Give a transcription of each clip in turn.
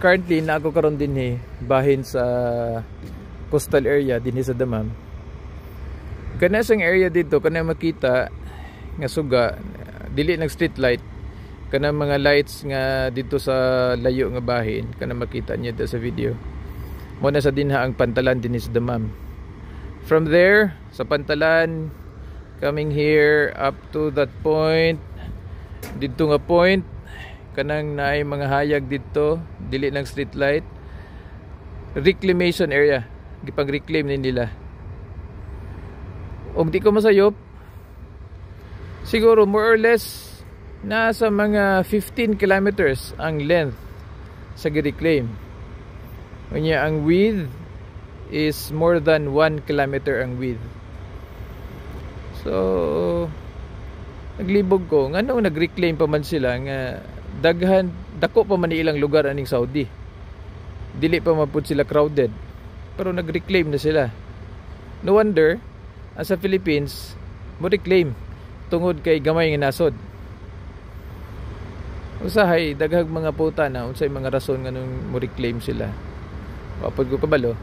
currently na ako karon din bahin sa coastal area din sa Dammam. Kana sang area dito kana makita nga suga dili nag street light, kana mga lights nga dito sa layo nga bahin kana makita niyo sa video. Mo na sa dinha ang Pantalan din sa Dammam. From there sa Pantalan, coming here up to that point, dito nga point kanang naay mga hayag dito dili ng street light, reclamation area, gipang reclaim ni nila. Og di ko masayop, siguro more or less nasa mga 15 kilometers ang length sa gi-reclaim. Unya ang width is more than 1 kilometer ang width. So naglibog ko ngano nag-reclaim pa man sila nga daghan dako pa man ilang lugar aning Saudi, dili pa mapud sila crowded pero nag-reclaim na sila. No wonder sa Philippines mo reclaim tungod kay gamay nga nasod. Usahay daghang mga puta na unsay mga rason nga nung mo reclaim sila, wapod ko kabalo,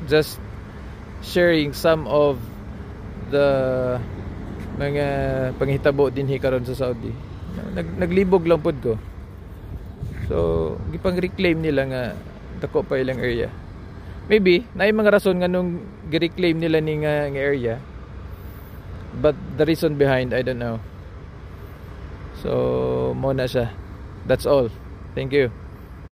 just sharing some of the mga panghitabo dinhi karon sa Saudi. Naglibog lang pod ko. So gipang reclaim nila nga dako pa ilang area. Maybe naay mga rason nga nung gi-reclaim nila ni nga area, but the reason behind I don't know. So mo na siya. That's all. Thank you.